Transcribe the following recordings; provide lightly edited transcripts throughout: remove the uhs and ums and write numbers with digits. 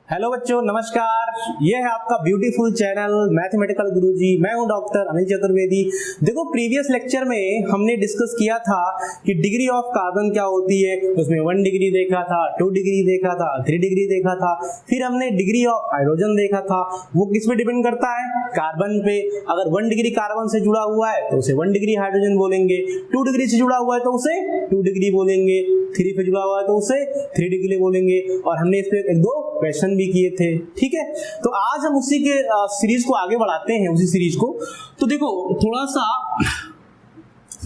Hello बच्चों, नमस्कार। ये है आपका ब्यूटीफुल चैनल मैथमेटिकल गुरुजी। मैं हूं डॉक्टर अनिल चतुर्वेदी। देखो, प्रीवियस लेक्चर में हमने डिस्कस किया था कि डिग्री ऑफ कार्बन क्या होती है। उसमें 1 डिग्री देखा था, 2 डिग्री देखा था, 3 डिग्री देखा था। फिर हमने डिग्री ऑफ हाइड्रोजन देखा था। वो किस पे डिपेंड करता है? कार्बन पे। अगर 1 डिग्री कार्बन से जुड़ा हुआ है तो उसे 1 डिग्री हाइड्रोजन बोलेंगे। 2 डिग्री से जुड़ा हुआ है तो उसे 2 डिग्री बोलेंगे। 3 पे जुड़ा हुआ है तो उसे 3 डिग्री बोलेंगे। और हमने इस पे 1-2 क्वेश्चन भी किए थे। ठीक है, तो आज हम उसी के सीरीज को आगे बढ़ाते हैं, उसी सीरीज को। तो देखो, थोड़ा सा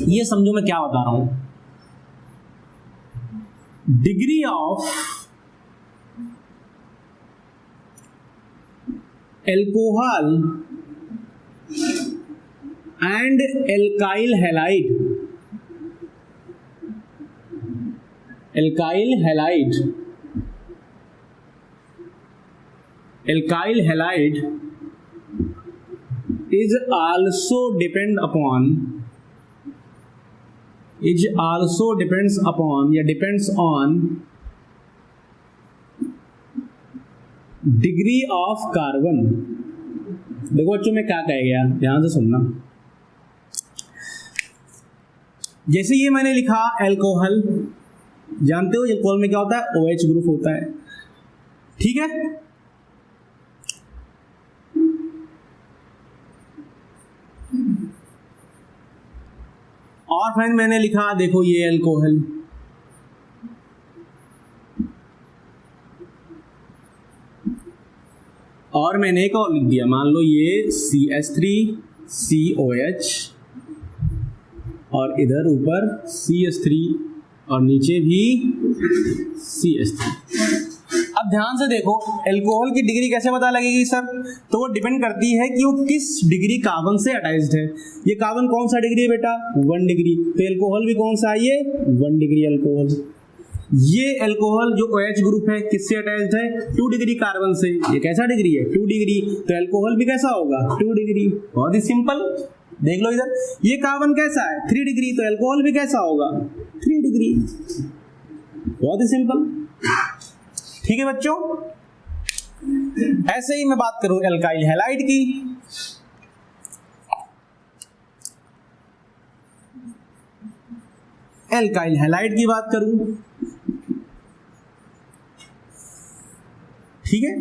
ये समझो मैं क्या बता रहा हूं। Degree of alcohol and alkyl halide, alkyl halide is also depends on degree of carbon। देखो बच्चों, मैं क्या कह गया, ध्यान से सुनना। जैसे ये मैंने लिखा एल्कोहल, जानते हो एल्कोहल में क्या होता है? OH ग्रुप होता है। ठीक है, और फिर मैंने लिखा, देखो ये एल्कोहल, और मैंने एक और लिख दिया, मान लो ये CH3COH और इधर ऊपर CH3 और नीचे भी CH3। अब ध्यान से देखो, एल्कोहल की डिग्री कैसे पता लगेगी सर? तो वो डिपेंड करती है कि वो किस डिग्री कार्बन से अटैच्ड है। ये कार्बन कौन सा डिग्री है बेटा? 1 डिग्री। तो एल्कोहल भी कौन सा है? ये 1 डिग्री एल्कोहल। ये एल्कोहल जो OH ग्रुप है किससे अटैच्ड है? 2 डिग्री कार्बन से। ये कैसा डिग्री है? 2 डिग्री। तो एल्कोहल भी कैसा होगा? 2 डिग्री। बहुत ही सिंपल। देख लो इधर, ये कार्बन कैसा है? 3 डिग्री। तो एल्कोहल भी कैसा होगा? 3 डिग्री। बहुत ही सिंपल। ठीक है बच्चों, ऐसे ही मैं बात करूं एल्काइल हैलाइड की। एल्काइल हैलाइड की बात करूं, ठीक है।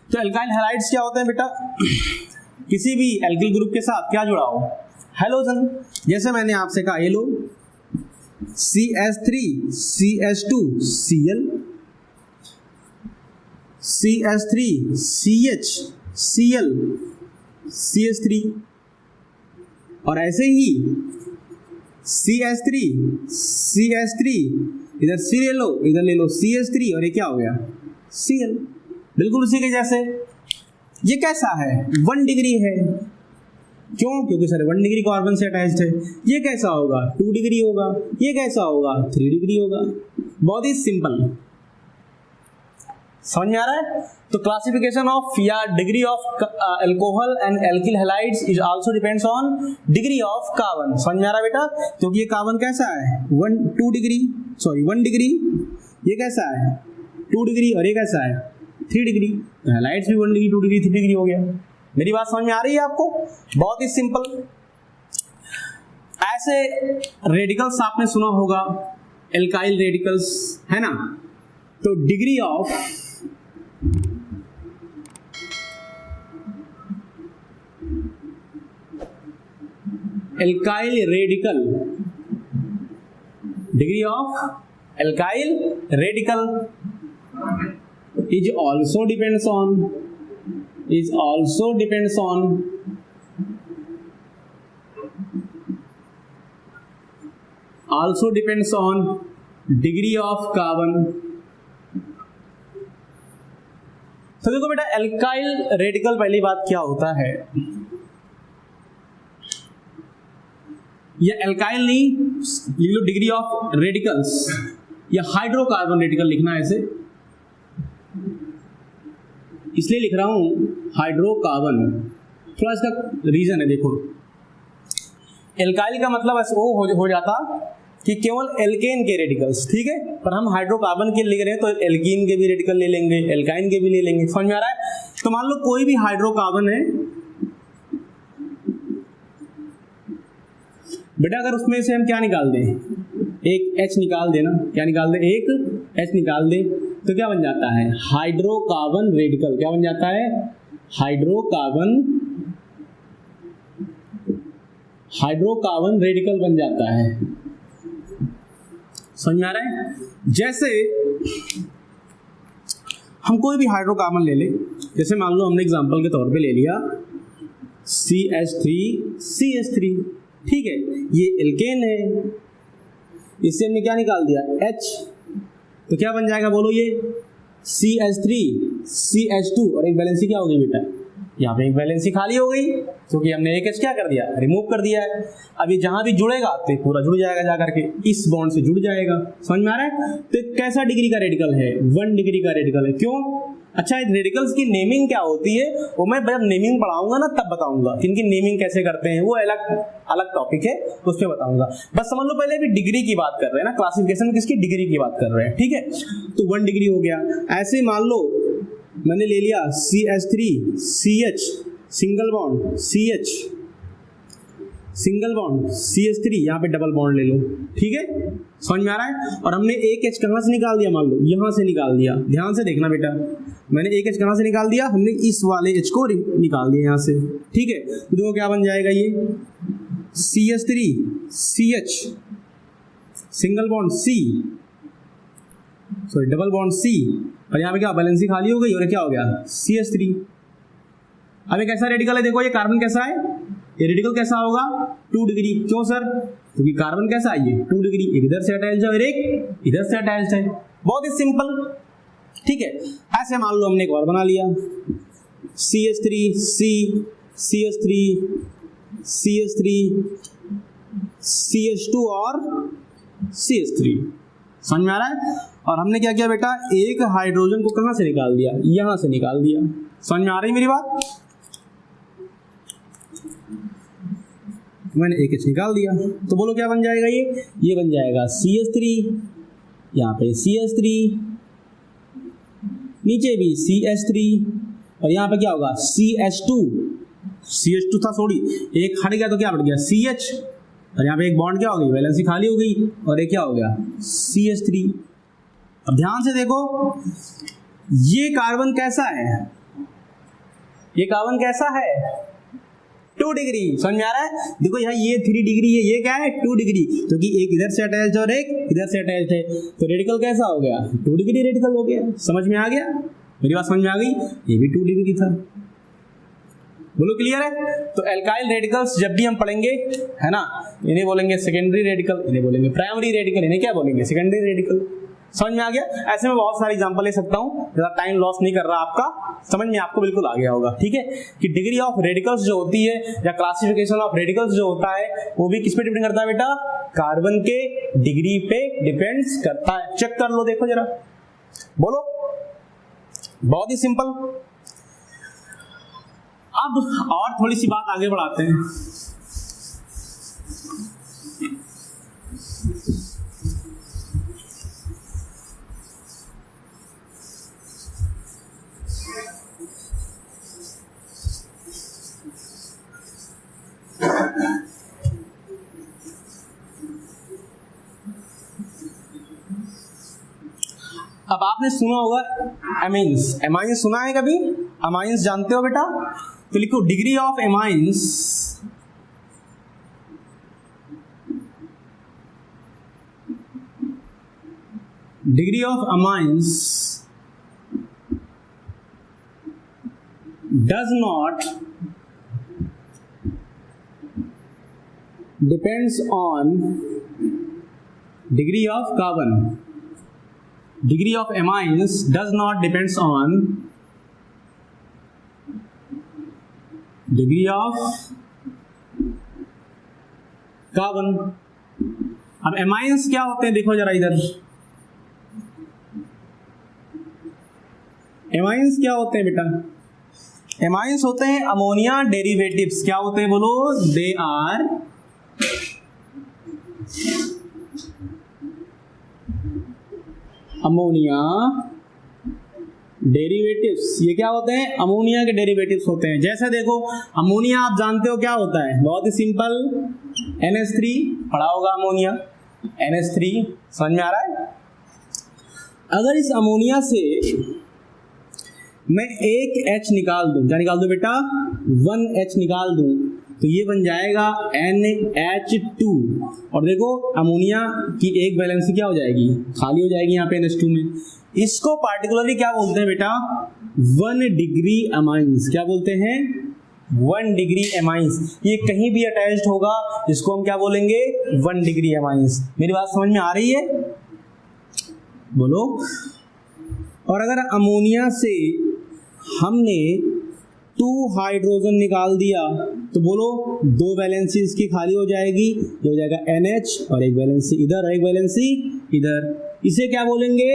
तो एल्काइल हैलाइड्स क्या होते हैं बेटा? किसी भी एल्किल ग्रुप के साथ क्या जुड़ा हो? हैलोजन। जैसे मैंने आपसे कहा, ये लो CH3 CH2 Cl, CH3 CH Cl CH3, और ऐसे ही CH3 CH3 इधर C ले लो, इधर ले लो CH3, और ये क्या हो गया? Cl। बिल्कुल उसी के जैसे। ये कैसा है? 1 डिग्री है। क्यों? क्योंकि सर 1 डिग्री कार्बन से अटैच्ड है। ये कैसा होगा? 2 डिग्री होगा। ये कैसा होगा? 3 डिग्री होगा। बहुत ही सिंपल। समझ में आ रहा है? तो क्लासिफिकेशन ऑफ या degree of alcohol and alkyl halides is also depends on degree of carbon. समझ में आ रहा है बेटा? क्योंकि ये कार्बन कैसा है? 1 डिग्री। ये कैसा है? 2 डिग्री। और ये कैसा है? 3 डिग्री। तो हैलाइड्स भी 1 डिग्री, 2 डिग्री, 3 डिग्री हो गया। मेरी बात समझ में आ रही है आपको? बहुत ही सिंपल। ऐसे रेडिकल्स आपने सुना होगा, एल्काइल रेडिकल्स, है ना? तो degree of alkyl radical is also depends on degree of carbon। तो देखो बेटा, एल्काइल रेडिकल पहली बात क्या होता है? या एल्काइल नहीं, लिख लो डिग्री ऑफ रेडिकल्स, या हाइड्रोकार्बन रेडिकल लिखना है ऐसे, इसलिए लिख रहा हूं हाइड्रोकार्बन। थोड़ा इसका रीजन है, देखो एल्काइल का मतलब ऐसे वो हो जाता कि केवल एल्केन के रेडिकल्स, ठीक है, पर हम हाइड्रोकार्बन के लिख रहे हैं तो एल्कीन के भी रेडिकल ले लेंगे, एल्काइन के भी ले लेंगे। समझ में आ रहा है? तो मान लो कोई भी हाइड्रोकार्बन है बेटा, अगर उसमें से हम क्या निकाल दें, एक H निकाल देना, क्या निकाल दें, एक H निकाल दें, तो क्या बन जाता है, हाइड्रोकार्बन रेडिकल। क्या बन जाता है, हाइड्रोकार्बन रेडिकल बन जाता है। समझ में आ रहा है? जैसे हम कोई भी हाइड्रोकार्बन ले ले, जैसे मान लो हमने एग्जांपल के तौर पे ले लिया CH3CH3, ठीक है, ये एल्केन है, इससे हमने क्या निकाल दिया, H, तो क्या बन जाएगा बोलो, ये CH3CH2 और एक वैलेंसी क्या हो गई बेटा, यहाँ पे एक वैलेंसी खाली हो गई क्योंकि हमने एक H क्या कर दिया, रिमूव कर दिया है। अब ये जहां भी जुड़ेगा तो पूरा जुड़ जाएगा, जा करके इस बॉन्ड से जुड़ जाएगा। समझ में आ रहा है? तो कैसा डिग्री का रेडिकल है, 1 डिग्री का रेडिकल है। क्यों? अच्छा, रेडिकल्स की नेमिंग क्या होती है वो मैं जब नेमिंग पढ़ाऊंगा ना तब बताऊंगा, इनकी नेमिंग कैसे करते हैं, वो अलग टॉपिक है, उसमें बताऊंगा। बस समझ लो पहले भी डिग्री की बात कर रहे हैं ना, क्लासिफिकेशन किसकी, डिग्री की बात कर रहे हैं, ठीक है। तो 1 डिग्री हो गया। ऐसे मान लो मैंने ले लिया CH3CH single bond, CH single bond, CH3 यहाँ पे डबल बॉन्ड ले लो, ठीक है, समझ में आ रहा है। और हमने एक H कहाँ से निकाल दिया, मान लो यहाँ से निकाल दिया, ध्यान से देखना बेटा, मैंने एक H कहाँ से निकाल दिया, हमने इस वाले H को निकाल दिया यहाँ से, ठीक है। तो देखो क्या बन जाएगा, ये CH3CH single bond double bond C, और यहाँ पे क्या वैलेंसी खाली हो गई और क्या हो गया, CH3। अब एक ऐसा रेडिकल है, देखो ये कार्बन कैसा है, ये रेडिकल कैसा होगा, 2 डिग्री। क्यों सर? क्योंकि कार्बन कैसा है, ये 2 डिग्री, एक इधर से अटैच्ड है और एक इधर से अटैच्ड है। बहुत ही सिंपल, ठीक है। ऐसे मान लो हमने एक और बना लिया CH3C CH3 CH3 CH2 और CH3। समझ में आ रहा है? और हमने क्या किया बेटा, एक हाइड्रोजन को कहां से निकाल दिया, यहां से निकाल दिया। समझ में आ रही मेरी बात? मैंने एक H निकाल दिया, तो बोलो क्या बन जाएगा, ये बन जाएगा CH3, यहाँ पे CH3, नीचे भी CH3, और यहाँ पे क्या होगा CH2 था, सॉरी एक हट गया तो क्या बढ़ गया CH, और यहाँ पे एक बॉन्ड क्या हो गई, वैलेंसी खाली हो गई, और एक क्या हो गया CH3। अब ध्यान से देखो, ये कार्बन कैसा है, ये कार्बन कैसा है, 2 डिग्री। समझ में आ रहा है? देखो यहाँ ये 3 डिग्री है, ये क्या है 2 डिग्री, क्योंकि एक इधर से अटैच्ड और एक इधर से अटैच्ड है, तो रेडिकल कैसा हो गया, 2 डिग्री रेडिकल हो गया। समझ में आ गया मेरी बात, समझ में आ गई? ये भी 2 डिग्री था। बोलो क्लियर है? तो एल्काइल रेडिकल्स जब भी हम पढ़ेंगे, है ना, इन्हें बोलेंगे सेकेंडरी रेडिकल, इन्हें बोलेंगे प्राइमरी रेडिकल, इन्हें क्या बोलेंगे, सेकेंडरी रेडिकल। समझ में आ गया? ऐसे में बहुत सारे एग्जांपल ले सकता हूं, ज्यादा टाइम लॉस नहीं कर रहा आपका, समझ में आपको बिल्कुल आ गया होगा, ठीक है। कि डिग्री ऑफ रेडिकल्स जो होती है या क्लासिफिकेशन ऑफ रेडिकल्स जो होता है वो भी किस पे डिपेंड करता है बेटा, कार्बन के डिग्री पे डिपेंड्स करता है। चेक कर लो, देखो जरा, बोलो, बहुत ही सिंपल। अब और थोड़ी सी बात आगे बढ़ाते हैं। अब आपने सुना होगा एमाइंस, एमाइंस सुना है कभी? एमाइंस जानते हो बेटा? तो लिखो degree of amines, degree of amines does not depends on degree of carbon, degree of amines does not depends on degree of carbon। अब amines क्या होते हैं, देखो जरा इधर, amines क्या होते हैं बेटा, amines होते हैं अमोनिया डेरिवेटिव्स। क्या होते हैं बोलो, दे आर अमोनिया डेरिवेटिव्स, ये क्या होते हैं? अमोनिया के डेरिवेटिव्स होते हैं। जैसे देखो अमोनिया आप जानते हो क्या होता है, बहुत ही सिंपल, NH3 पढ़ा होगा अमोनिया, NH3 समझ में आ रहा है। अगर इस अमोनिया से मैं एक H निकाल दूं, क्या निकाल दूं बेटा? 1H निकाल दूं, तो ये बन जाएगा NH2। और देखो अमोनिया की एक वैलेंसी क्या हो जाएगी? खाली हो जाएगी यहाँ पे NH2 में। इसको पार्टिकुलरली क्या बोलते हैं बेटा? 1 डिग्री अमाइंस। क्या बोलते हैं? 1 डिग्री अमाइंस। ये कहीं भी अटैच्ड होगा, इसको हम क्या बोलेंगे? 1 डिग्री अमाइंस। मेरी बात समझ में आ रही है? बोलो। और अगर अमोनिया से हमने 2 हाइड्रोजन निकाल दिया तो बोलो 2 वैलेंसी इसकी खाली हो जाएगी, ये हो जाएगा NH और एक वैलेंसी इधर और एक वैलेंसी इधर। इसे क्या बोलेंगे?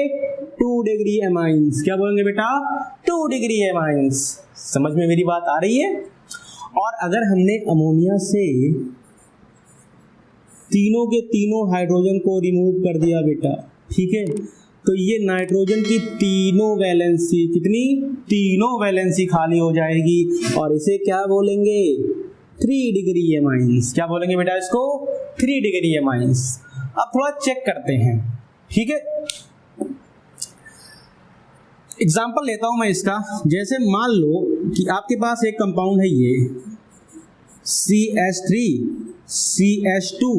2 डिग्री अमाइंस। क्या बोलेंगे बेटा? 2 डिग्री अमाइंस। समझ में मेरी बात आ रही है? और अगर हमने अमोनिया से तीनों के तीनों हाइड्रोजन को रिमूव कर दिया बेटा, ठीक है, तो ये नाइट्रोजन की तीनों वैलेंसी, कितनी? तीनों वैलेंसी खाली हो जाएगी और इसे क्या बोलेंगे? 3 डिग्री अमाइंस। क्या बोलेंगे बेटा इसको? 3 डिग्री अमाइंस। अब थोड़ा चेक करते हैं, ठीक है। एग्जाम्पल लेता हूं मैं इसका। जैसे मान लो कि आपके पास एक कंपाउंड है ये CH3 CH2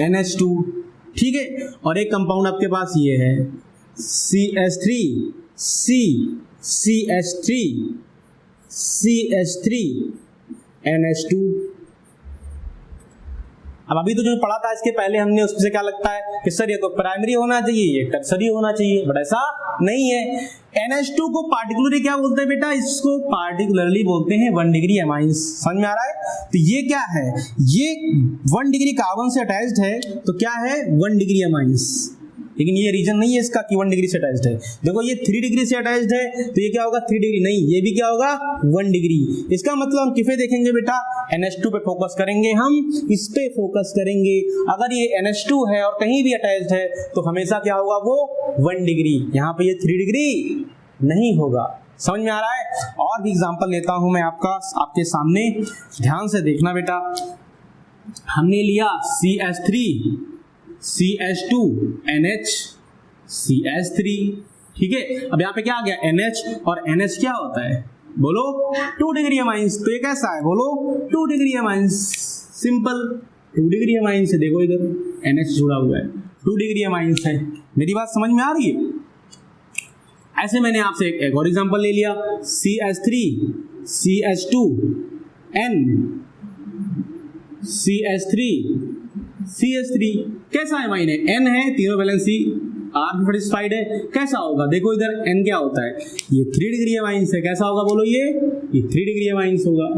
NH2, ठीक है, और एक कंपाउंड आपके पास ये है CH3 CH3 CH3 NH2। अब अभी तो जो पढ़ा था इसके पहले हमने, उससे क्या लगता है कि सर ये तो प्राइमरी होना चाहिए, ये टर्सरी होना चाहिए, बट ऐसा नहीं है। NH2 को पार्टिकुलरली क्या बोलते हैं बेटा? इसको पार्टिकुलरली बोलते हैं 1 डिग्री अमाइंस। समझ में आ रहा है? तो ये क्या है? ये 1 डिग्री कार्बन से अटैच्ड है, तो क्या है? 1 डिग्री अमाइंस। लेकिन ये रीजन नहीं है इसका कि 1 डिग्री से अटैच्ड है। देखो ये 3 डिग्री से अटैच्ड है, तो ये क्या होगा? 3 डिग्री नहीं, ये भी क्या होगा? 1 डिग्री। इसका मतलब हम किसे देखेंगे बेटा? NH2 पे फोकस करेंगे, हम इस पे फोकस करेंगे। अगर ये NH2 है और कहीं भी अटैच्ड है तो हमेशा क्या होगा? वो 1 डिग्री। यहाँ पे ये 3 डिग्री नहीं होगा। समझ में आ रहा है? और भी एग्जांपल लेता हूं मैं आपके सामने, ध्यान से देखना बेटा। हमने लिया CH3 CH2 NH CH3, ठीक है। अब यहाँ पे क्या आ गया? NH, और NH क्या होता है? बोलो 2 डिग्री अमाइंस। तो ये कैसा है? बोलो 2 degree amines. Simple 2 degree amines है। देखो इधर NH जुड़ा हुआ है, 2 डिग्री अमाइंस है। मेरी बात समझ में आ रही है? ऐसे मैंने आपसे एक और एग्जांपल ले लिया CH3 CH2 N CH3 CH3। कैसा है मायने? N है, तीनों वैलेंसी R सैटिस्फाइड है। कैसा होगा? देखो इधर N क्या होता है? ये 3 डिग्री अमाइंस है। कैसा होगा? बोलो ये 3 डिग्री अमाइंस होगा,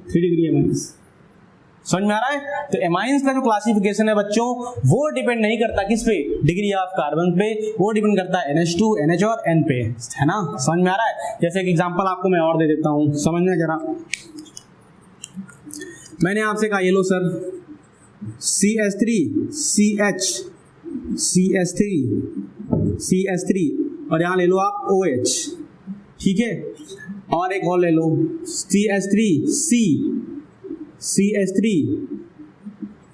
3 डिग्री अमाइंस। समझ में आ रहा है? तो एमाइंस का जो क्लासिफिकेशन है बच्चों, वो डिपेंड नहीं करता किस पे? डिग्री ऑफ कार्बन पे, वो डिपेंड करता है NH2 NH और N पे, है ना? समझ में आ रहा है? जैसे एक एग्जांपल आपको मैं और दे देता हूं, समझना जरा। मैंने आपसे कहा ये लो सर CH3 CH3 और यहां ले लो आप OH, ठीक है, और एक और ले लो CH3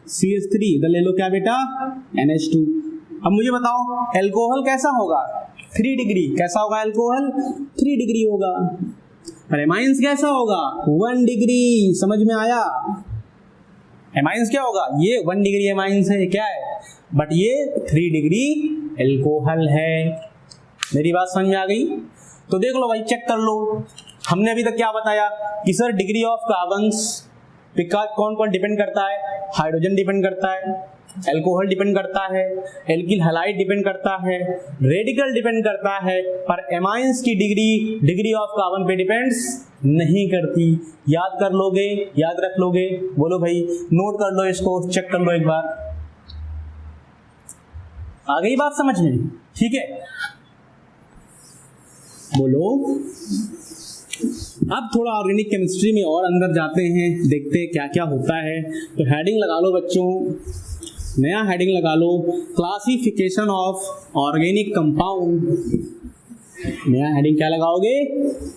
CH3 इधर ले लो क्या बेटा? NH2। अब मुझे बताओ अल्कोहल कैसा होगा? 3 डिग्री। कैसा होगा अल्कोहल? 3 डिग्री होगा। और एमाइंस कैसा होगा? 1 डिग्री। समझ में आया? एमाइंस क्या होगा? ये 1 डिग्री एमाइंस है, क्या है? बट ये 3 डिग्री अल्कोहल है। मेरी बात समझ में आ गई? तो देख लो भाई, चेक कर लो। हमने अभी तक क्या बताया कि सर डिग्री ऑफ कार्बन्स पे कौन कौन डिपेंड करता है? हाइड्रोजन डिपेंड करता है, अल्कोहल डिपेंड करता है, एल्किल हैलाइड डिपेंड करता है, रेडिकल डिपेंड करता है, पर एमाइंस की डिग्री ऑफ कार्बन पे डिपेंड्स नहीं करती। याद कर लोगे? याद रख लोगे? बोलो भाई, नोट कर लो इसको, चेक कर लो एक बार। आ गई बात समझ में? ठीक है, बोलो। अब थोड़ा ऑर्गेनिक केमिस्ट्री में और अंदर जाते हैं, देखते हैं क्या क्या होता है। तो हेडिंग लगा लो बच्चों, नया हेडिंग लगा लो, क्लासिफिकेशन ऑफ ऑर्गेनिक कंपाउंड। नया हेडिंग क्या लगाओगे?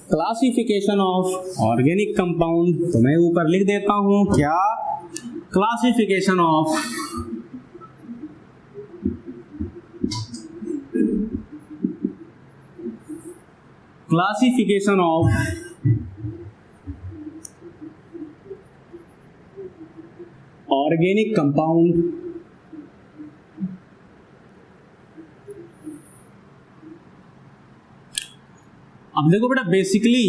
Classification of organic compound. तो मैं ऊपर लिख देता हूं क्या? Classification of organic compound. अब देखो बेटा, बेसिकली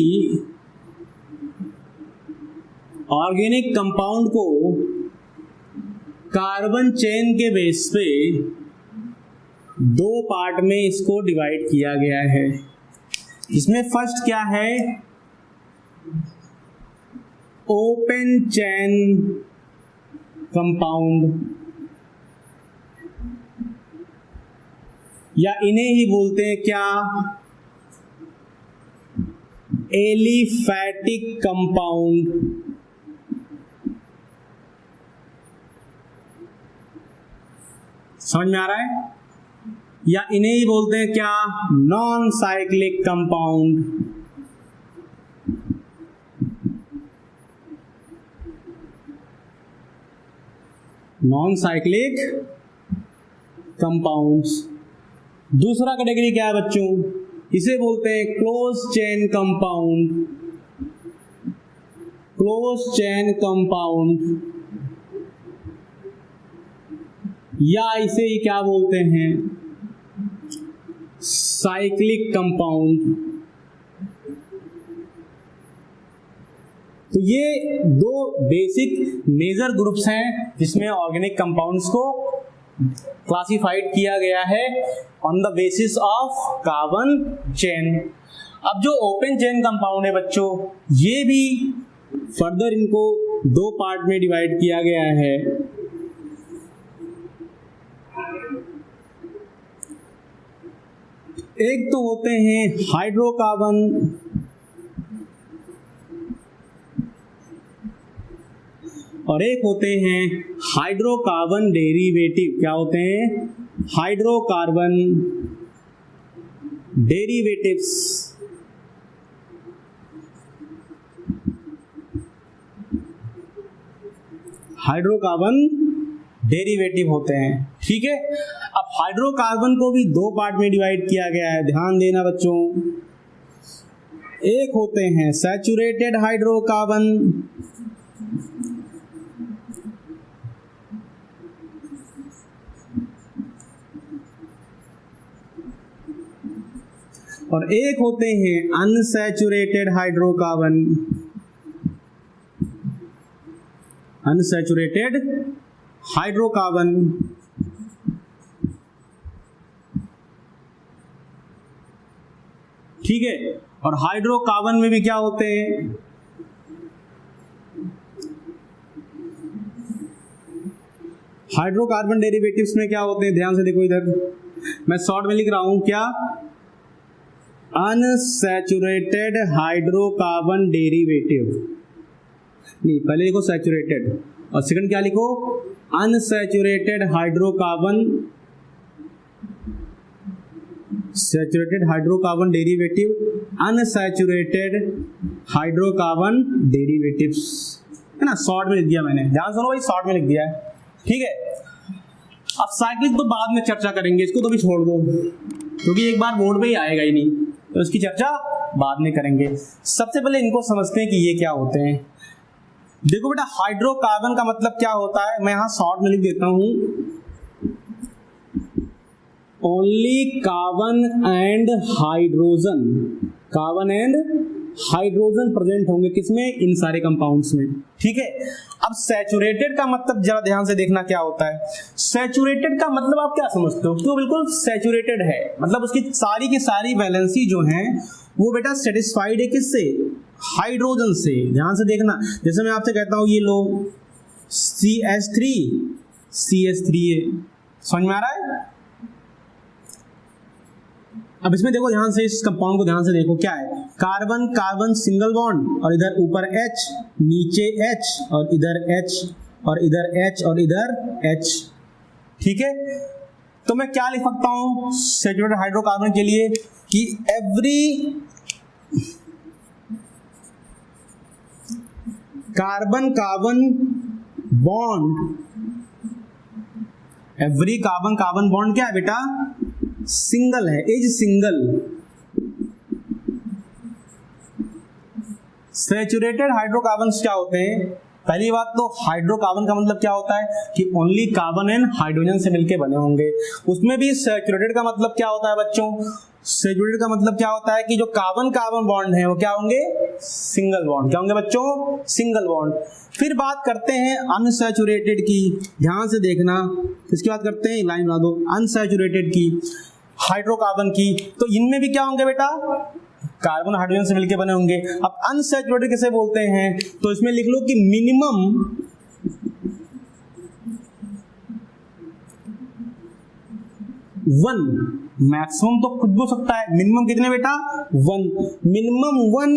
ऑर्गेनिक कंपाउंड को कार्बन चेन के बेस पे दो पार्ट में इसको डिवाइड किया गया है। इसमें फर्स्ट क्या है? ओपन चेन कंपाउंड, या इन्हें ही बोलते हैं क्या? Aliphatic compound. समझ में आ रहा है? या इन्हें ही बोलते हैं क्या? Non cyclic compound. Non cyclic compounds. दूसरा कैटेगरी क्या है बच्चों? इसे बोलते हैं close chain compound. Close chain compound, या इसे ही क्या बोलते हैं? Cyclic compound. तो ये दो बेसिक मेजर ग्रुप्स हैं जिसमें ऑर्गेनिक कंपाउंड्स को क्लासिफाइड किया गया है on the basis of carbon chain. अब जो ओपन चेन कंपाउंड है बच्चों, ये भी फर्दर इनको दो पार्ट में डिवाइड किया गया है। एक तो होते हैं हाइड्रोकार्बन और एक होते हैं हाइड्रोकार्बन डेरिवेटिव। क्या होते हैं? Hydrocarbon derivatives. हाइड्रोकार्बन डेरिवेटिव होते हैं, ठीक है। अब हाइड्रोकार्बन को भी दो पार्ट में डिवाइड किया गया है, ध्यान देना बच्चों। एक होते हैं सैचुरेटेड हाइड्रोकार्बन और एक होते हैं अनसैचुरेटेड हाइड्रोकार्बन। अनसैचुरेटेड हाइड्रोकार्बन, ठीक है। और हाइड्रोकार्बन में भी क्या होते हैं? हाइड्रोकार्बन डेरिवेटिव्स में क्या होते हैं? ध्यान से देखो इधर, मैं शॉर्ट में लिख रहा हूं क्या? Unsaturated hydrocarbon derivative. नहीं, पहले लिखो सैचुरेटेड और सेकंड क्या लिखो? Unsaturated hydrocarbon, saturated hydrocarbon derivative, unsaturated hydrocarbon derivatives, है ना। शॉर्ट में लिख दिया मैंने, ध्यान सुनो भाई, शॉर्ट में लिख दिया है, ठीक है। अब साइक्लिक तो बाद में चर्चा करेंगे, इसको तो भी छोड़ दो क्योंकि एक बार बोर्ड पे ही आएगा ही नहीं, तो इसकी चर्चा बाद में करेंगे। सबसे पहले इनको समझते हैं कि ये क्या होते हैं। देखो बेटा, हाइड्रोकार्बन का मतलब क्या होता है, मैं यहां शॉर्ट में लिख देता हूं, only carbon and hydrogen. Carbon and hydrogen present होंगे किसमें? इन सारे कंपाउंड्स में, ठीक है। अब सैचुरेटेड का मतलब जरा ध्यान से देखना क्या होता है। सैचुरेटेड का मतलब आप क्या समझते हो? कि वो बिल्कुल सैचुरेटेड है, मतलब उसकी सारी की सारी वैलेंसी जो है वो बेटा सेटिस्फाइड है किससे? हाइड्रोजन से। ध्यान से देखना, जैसे मैं आपसे कहता हूं ये लो CH3 है, समझ में आ रहा है? अब इसमें देखो ध्यान से, इस कंपाउंड को ध्यान से देखो, क्या है? कार्बन कार्बन सिंगल बॉन्ड और इधर ऊपर H, नीचे H और इधर H और इधर H और इधर H, ठीक है, तो मैं क्या लिख सकता हूं सैचुरेटेड हाइड्रोकार्बन के लिए कि every carbon carbon bond, every carbon carbon bond क्या है बेटा, सिंगल है, इज सिंगल। सैचुरेटेड हाइड्रोकार्बन्स क्या होते हैं? पहली बात तो हाइड्रोकार्बन का मतलब क्या होता है कि ओनली कार्बन एंड हाइड्रोजन से मिलके बने होंगे। उसमें भी सैचुरेटेड का मतलब क्या होता है बच्चों? सैचुरेटेड का मतलब क्या होता है कि जो कार्बन कार्बन बॉन्ड है वो क्या होंगे, सिंगल बॉन्ड। क्या होंगे बच्चों? Single bond. फिर बात करते हैं अनसैचुरेटेड की, ध्यान से देखना, इसकी बात करते हैं, लाइन बना दो, अनसैचुरेटेड की, हाइड्रोकार्बन की। तो इनमें भी क्या होंगे बेटा, कार्बन हाइड्रोजन से मिलकर बने होंगे। अब अनसैचुरेटेड किसे बोलते हैं? तो इसमें लिख लो कि मिनिमम वन, मैक्सिमम तो कुछ भी हो सकता है, मिनिमम कितने बेटा, वन, मिनिमम वन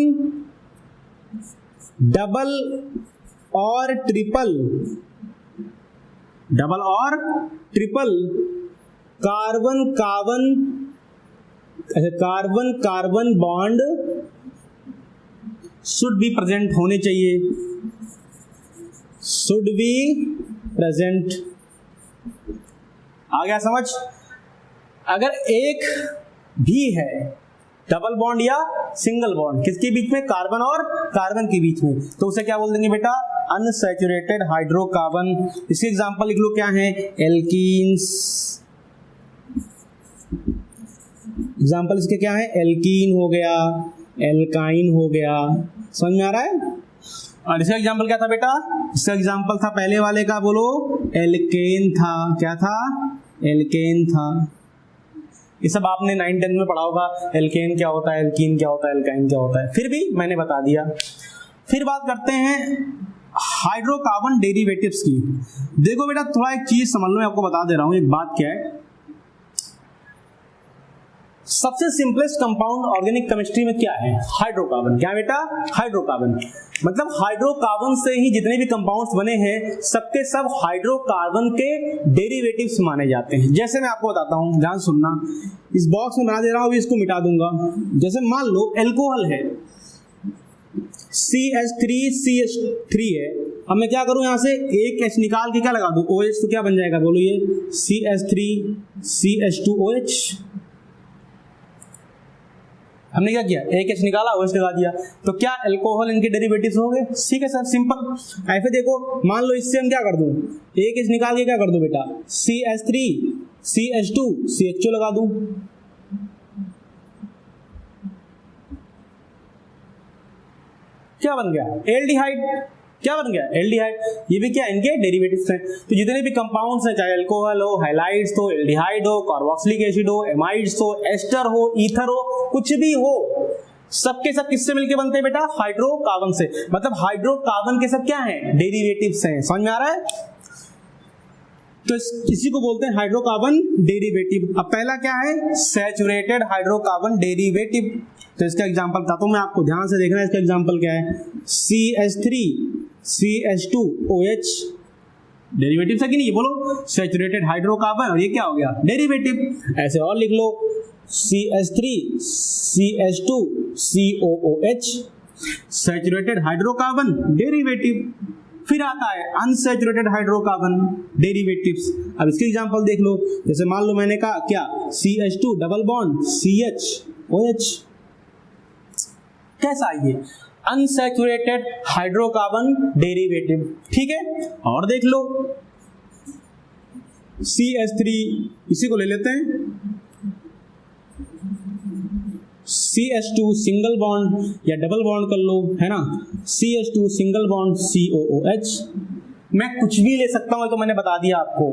डबल और ट्रिपल, डबल और triple carbon carbon, carbon carbon bond should be present होने चाहिए, शुड बी प्रेजेंट। आ गया समझ? अगर एक भी है डबल बॉन्ड या सिंगल बॉन्ड किसके बीच में, कार्बन और कार्बन के बीच में, तो उसे क्या बोल देंगे बेटा, अनसैचुरेटेड हाइड्रोकार्बन। इसके एग्जांपल लिख लो क्या है, एल्कीन्स। एग्जांपल इसके क्या है, एल्कीन हो गया, एल्काइन हो गया, समझ में आ रहा है? और इसका एग्जांपल क्या था बेटा, इसका एग्जांपल था पहले वाले का, बोलो, एल्केन था। क्या था? एल्केन था। ये सब आपने 9-10 में पढ़ा होगा, एल्केन क्या होता है, एल्कीन क्या होता है, एल्काइन क्या होता है, फिर भी मैंने बता दिया। फिर बात करते हैं हाइड्रोकार्बन डेरिवेटिव्स की। देखो बेटा थोड़ा एक चीज समझ लो, मैं आपको बता दे रहा हूं एक बात क्या है। सबसे सिंपलेस्ट कंपाउंड ऑर्गेनिक केमिस्ट्री में क्या है, हाइड्रोकार्बन। क्या बेटा? हाइड्रोकार्बन। मतलब हाइड्रोकार्बन से ही जितने भी कंपाउंड्स बने हैं सबके सब हाइड्रोकार्बन के डेरिवेटिव्स माने जाते हैं। जैसे मैं आपको बताता हूं, ध्यान सुनना, इस बॉक्स में बना दे रहा हूं, अभी इसको मिटा दूंगा। जैसे मान लो अल्कोहल है, CH3CH3 है। अब मैं क्या करूं, यहां से एक H निकाल के क्या लगा दूं, OH, तो क्या बन जाएगा बोलो, ये CH3CH2OH। हमने क्या किया, एक H निकाला, OH लगा दिया, तो क्या अल्कोहल इनके डेरिवेटिव्स हो गए? ठीक है सर, सिंपल। ऐसे देखो, मान लो इससे हम क्या कर दूं, एक H निकाल के क्या कर दूं बेटा, CH3CH2CH2 लगा दूं। क्या बन गया, एल्डिहाइड। क्या बन गया, एल्डिहाइड। ये भी क्या, इनके डेरिवेटिव्स हैं। तो जितने भी कंपाउंड्स हैं, चाहे अल्कोहल हो, हाइलाइड्स हो, एल्डिहाइड हो, कार्बोक्सिलिक एसिड हो, एमाइड्स हो, एस्टर हो, ईथर हो, कुछ भी हो, सबके सब किससे मिलके बनते हैं बेटा, हाइड्रोकार्बन से। मतलब हाइड्रोकार्बन के सब क्या हैं, डेरिवेटिव्स हैं। समझ में आ रहा है? तो इसी को बोलते हैं हाइड्रोकार्बन डेरिवेटिव। अब पहला क्या है, सैचुरेटेड हाइड्रोकार्बन डेरिवेटिव। तो इसका एग्जांपल बताता हूं मैं आपको, ध्यान से देखना। इसका एग्जांपल क्या है, CH3CH2OH डेरिवेटिव है कि नहीं, बोलो, सैचुरेटेड हाइड्रोकार्बन, और ये क्या हो गया, डेरिवेटिव। ऐसे और लिख लो, CH3CH2COOH सैचुरेटेड हाइड्रोकार्बन डेरिवेटिव। फिर आता है अनसैचुरेटेड हाइड्रोकार्बन डेरिवेटिव्स। अब इसके एग्जांपल देख लो, जैसे मान लो मैंने कहा क्या, CH2 डबल बॉन्ड CHOH। कैसा ये अनसैचुरेटेड हाइड्रोकार्बन डेरिवेटिव। ठीक है, और देख लो CH3, इसी को ले लेते हैं, CH2 सिंगल बॉन्ड या डबल बॉन्ड कर लो, है ना, CH2 सिंगल बॉन्ड COOH। मैं कुछ भी ले सकता हूं, तो मैंने बता दिया आपको।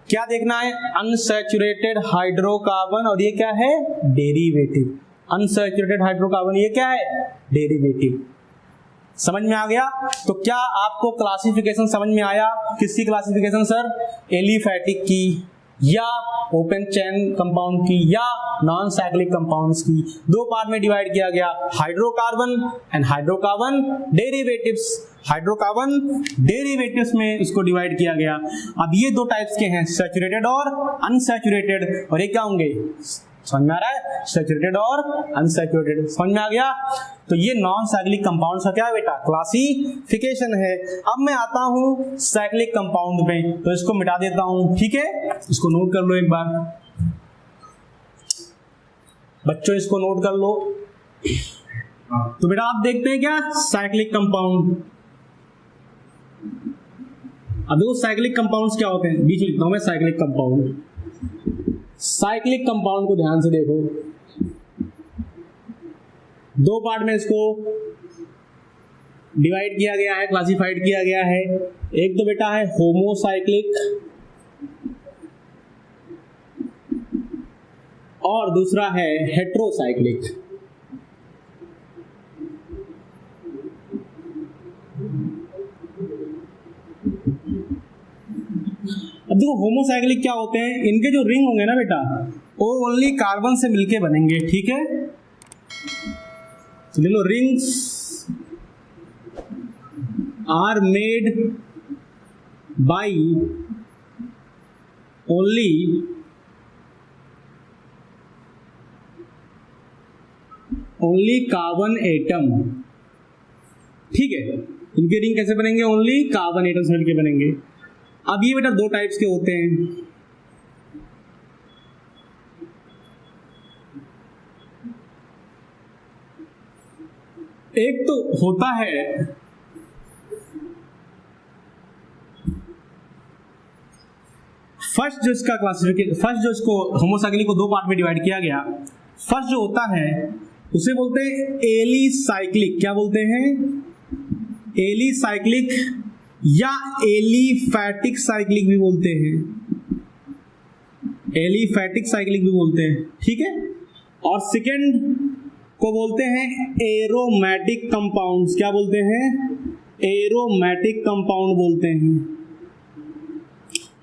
क्या देखना है, अनसैचुरेटेड हाइड्रोकार्बन, और ये क्या है, डेरिवेटिव। अनसैचुरेटेड हाइड्रोकार्बन, ये क्या है, डेरिवेटिव। समझ में आ गया? तो क्या आपको क्लासिफिकेशन समझ में आया? किसकी क्लासिफिकेशन सर, एलिफैटिक की। या ओपन चेन कंपाउंड की या नॉन साइक्लिक कंपाउंड्स की दो पार्ट में डिवाइड किया गया, hydrocarbon and hydrocarbon derivatives. Hydrocarbon derivatives में इसको डिवाइड किया गया। अब ये दो टाइप्स के हैं, सैचुरेटेड और अनसैचुरेटेड। और ये क्या होंगे, समझ में आ रहा है, सैचुरेटेड और अनसैचुरेटेड, समझ में आ गया। तो ये नॉन साइक्लिक कंपाउंड्स का क्या है बेटा, क्लासिफिकेशन है। अब मैं आता हूं साइक्लिक कंपाउंड में, तो इसको मिटा देता हूं, ठीक है, इसको नोट कर लो एक बार बच्चों, इसको नोट कर लो। तो बेटा आप देखते हैं क्या, साइक्लिक कंपाउंड। अब देखो साइक्लिक कंपाउंड्स क्या होते हैं, बीच में लिखता हूं मैं साइक्लिक कंपाउंड। साइक्लिक कंपाउंड को ध्यान से देखो, दो पार्ट में इसको डिवाइड किया गया है, क्लासिफाइड किया गया है। एक तो बेटा है होमोसाइक्लिक और दूसरा है हेट्रोसाइक्लिक। अब देखो होमोसाइक्लिक क्या होते हैं, इनके जो रिंग होंगे ना बेटा, वो ओनली कार्बन से मिलके बनेंगे, ठीक है। तो लो, rings are made by only carbon atom, ठीक है। इनके रिंग कैसे बनेंगे, ओनली कार्बन एटम से मिलके बनेंगे। अब ये बेटा दो टाइप्स के होते हैं, एक तो होता है फर्स्ट जो इसका क्लासिफिकेशन, फर्स्ट जो इसको होमोसाइक्लिक को दो पार्ट में डिवाइड किया गया, फर्स्ट जो होता है उसे बोलते हैं एलिसाइक्लिक। क्या बोलते हैं, एलिसाइक्लिक या एलिफैटिक साइक्लिक भी बोलते हैं, एलिफैटिक साइक्लिक भी बोलते हैं, ठीक है। और सेकंड को बोलते हैं एरोमेटिक कंपाउंड्स। क्या बोलते हैं, एरोमेटिक कंपाउंड बोलते हैं,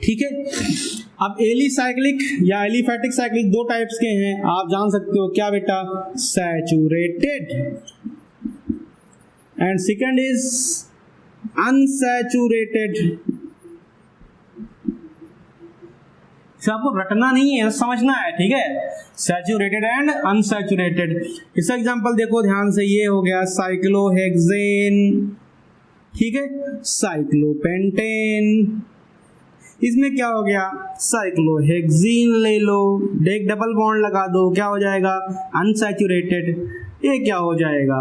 ठीक है। अब एलिसाइक्लिक या एलिफैटिक साइक्लिक दो टाइप्स के हैं, आप जान सकते हो क्या बेटा, saturated and second is unsaturated. आपको रटना नहीं है, समझना है, ठीक है। Saturated and unsaturated. इसका एग्जांपल देखो ध्यान से, ये हो गया साइक्लोहेक्सेन, ठीक है, साइक्लोपेंटेन। इसमें क्या हो गया, साइक्लोहेक्सीन ले लो, एक डबल बॉन्ड लगा दो, क्या हो जाएगा, अनसैचुरेटेड। ये क्या हो जाएगा,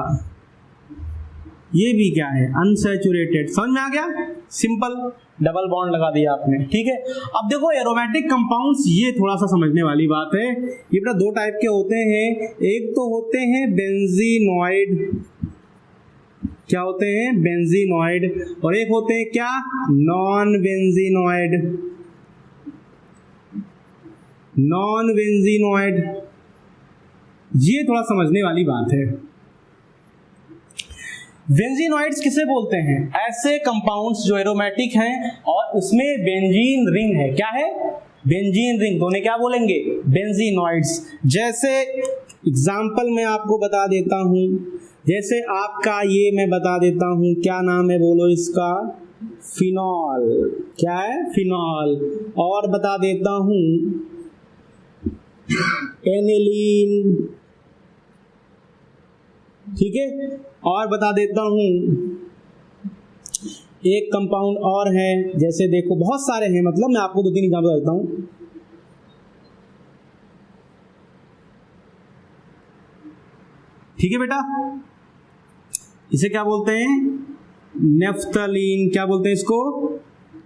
ये भी क्या है, अनसैचुरेटेड। समझ में आ गया, सिंपल डबल बॉन्ड लगा दिया आपने, ठीक है। अब देखो एरोमेटिक कंपाउंड्स, ये थोड़ा सा समझने वाली बात है। ये बेटा दो टाइप के होते हैं, एक तो होते हैं बेंजीनॉइड, क्या होते हैं, बेंजीनॉइड, और एक होते हैं क्या, नॉन बेंजीनॉइड। नॉन बेंजीनॉइड, ये थोड़ा समझने वाली बात है। बेंजीनॉइड्स किसे बोलते हैं, ऐसे कंपाउंड्स जो एरोमेटिक हैं और उसमें बेंजीन रिंग है। क्या है, बेंजीन रिंग, तो उन्हें क्या बोलेंगे, बेंजीनॉइड्स। जैसे एग्जांपल मैं आपको बता देता हूं, जैसे आपका ये मैं बता देता हूं, क्या नाम है बोलो इसका, फिनॉल। क्या है, फिनॉल। और बता देता हूं एनिलीन, ठीक है। और बता देता हूं एक कंपाउंड और है, जैसे देखो बहुत सारे हैं, मतलब मैं आपको दो तीन एग्जांपल बता देता हूं। ठीक है बेटा, इसे क्या बोलते हैं, नेफ्थलीन। क्या बोलते हैं इसको,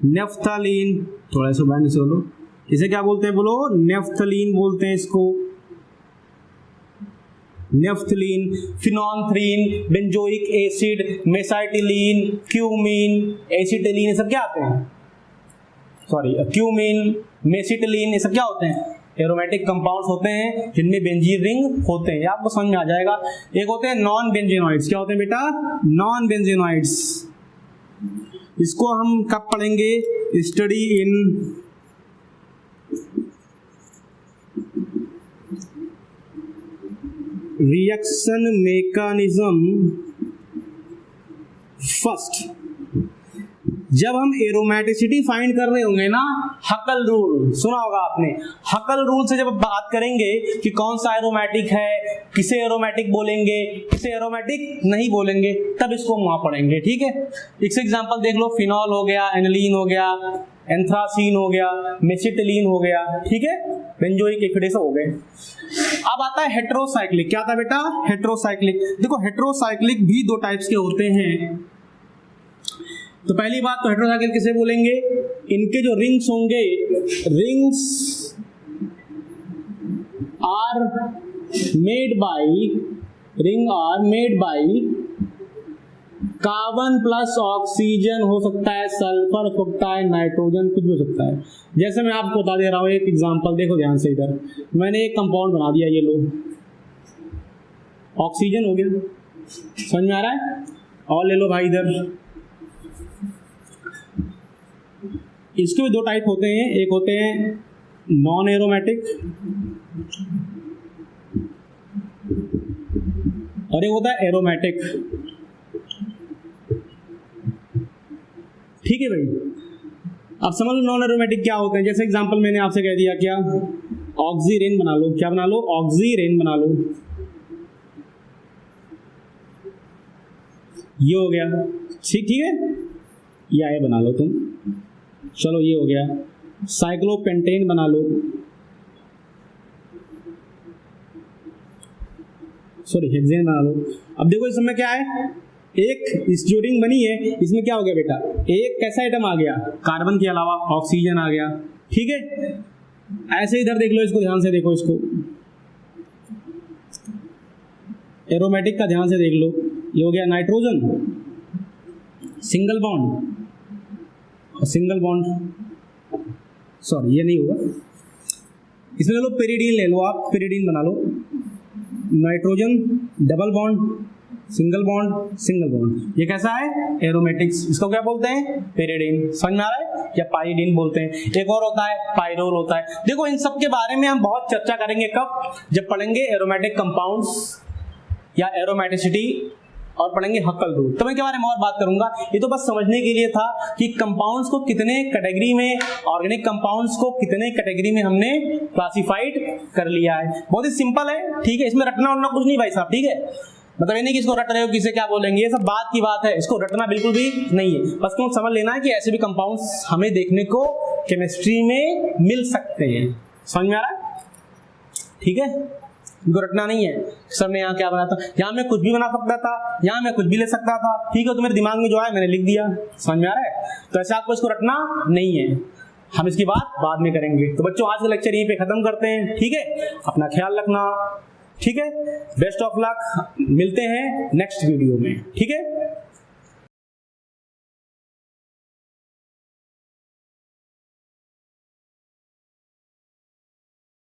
नेफ्थलीन। थोड़ा सा बाहर से बोलो, इसे क्या बोलते हैं बोलो, नेफ्थलीन बोलते हैं इसको, naphthalene. Phenanthrene, benzoic acid, mesitylene, cumene, acetylene, ये सब क्या आते हैं, सॉरी क्यूमीन, मेसिटिलीन, ये सब क्या होते हैं, एरोमेटिक कंपाउंड्स होते हैं जिनमें बेंजीन रिंग होते हैं। ये आपको समझ में आ जाएगा। एक होते हैं नॉन बेंजीनॉइड्स। क्या होते हैं बेटा, नॉन बेंजीनॉइड्स। इसको हम कब पढ़ेंगे, study in reaction mechanism first, जब हम एरोमेटिसिटी फाइंड कर रहे होंगे ना, हकल रूल सुना होगा आपने। हकल रूल से जब बात करेंगे कि कौन सा एरोमेटिक है, किसे एरोमेटिक बोलेंगे, किसे एरोमेटिक नहीं बोलेंगे, तब इसको हम वहां पढ़ेंगे। ठीक है, एक एग्जांपल देख लो, फिनॉल हो गया, एनिलीन हो गया, एंथ्रासीन हो गया, मेसिटिलीन हो गया, ठीक है, बेंजोइक एसिड हो गए। अब आता है हेट्रोसाइक्लिक। क्या था बेटा? हेट्रोसाइक्लिक। देखो हेट्रोसाइक्लिक भी दो टाइप्स के होते हैं। तो पहली बात तो हेट्रोसाइक्लिक किसे बोलेंगे? इनके जो रिंग्स होंगे, rings are made by carbon plus oxygen, हो सकता है सल्फर, हो सकता है नाइट्रोजन, कुछ भी हो सकता है। जैसे मैं आपको बता दे रहा हूं, एक एग्जांपल देखो ध्यान से। इधर मैंने एक कंपाउंड बना दिया, ये लो ऑक्सीजन हो गया, समझ में आ रहा है? और ले लो भाई इधर, इसके भी दो टाइप होते हैं, एक होते हैं नॉन एरोमेटिक और एक होता है एरोमेटिक। ठीक है भाई, अब समझ लो नॉन एरोमेटिक क्या होते हैं। जैसे एग्जांपल मैंने आपसे कह दिया, क्या ऑक्सीरेन बना लो, क्या बना लो? ऑक्सीरेन बना लो, ये हो गया। ठीक है, या ये बना लो तुम, चलो ये हो गया। साइक्लोपेंटेन बना लो, सॉरी हेक्सेन बना लो। अब देखो इसमें क्या है, एक इस जो रिंग बनी है इसमें क्या हो गया बेटा? एक कैसा आइटम आ गया? कार्बन के अलावा ऑक्सीजन आ गया। ठीक है, ऐसे इधर देख लो, इसको ध्यान से देखो, इसको एरोमेटिक का ध्यान से देख लो। ये हो गया nitrogen, single bond, single bond, sorry ये नहीं होगा, इसमें ले लो पेरिडीन, ले लो आप पेरिडीन बना लो, nitrogen double bond, single bond, single bond. ये कैसा है? एरोमेटिक्स। इसको क्या बोलते हैं? पेरिडीन। समझ में आ रहा है? या पाइरीडीन बोलते हैं। एक और होता है पाइरोल होता है। देखो इन सब के बारे में हम बहुत चर्चा करेंगे, कब? जब पढ़ेंगे एरोमेटिक कंपाउंड्स या एरोमेटिसिटी और पढ़ेंगे हकल रूल, तो मैं के बारे में और बात करूंगा। ये तो बस समझने के लिए था कि कंपाउंड्स को कितने कैटेगरी में, ऑर्गेनिक कंपाउंड्स को कितने कैटेगरी में हमने क्लासिफाइड कर लिया है। बहुत ही सिंपल है, ठीक है, इसमें रटना उठना कुछ नहीं भाई साहब, ठीक है। मतलब ये नहीं कि इसको रट रहे हो, किसे क्या बोलेंगे, ये सब बात की बात है, इसको रटना बिल्कुल भी नहीं है। बस तुम समझ लेना है कि ऐसे भी कंपाउंड्स हमें देखने को केमिस्ट्री में मिल सकते हैं। समझ में आ रहा है? ठीक है, इनको रटना नहीं है। सर ने यहाँ क्या बनाया था, यहाँ मैं कुछ भी बना सकता था, यहाँ मैं कुछ भी ले सकता था, ठीक है, तो मेरे दिमाग में जो है मैंने लिख दिया। समझ में आ रहा है? तो ऐसे आपको इसको रटना नहीं है, हम इसकी बात बाद में करेंगे। तो बच्चों आज का लेक्चर यहीं पे खत्म करते हैं, ठीक है, अपना ख्याल रखना, ठीक है, बेस्ट ऑफ लक, मिलते हैं नेक्स्ट वीडियो में, ठीक है।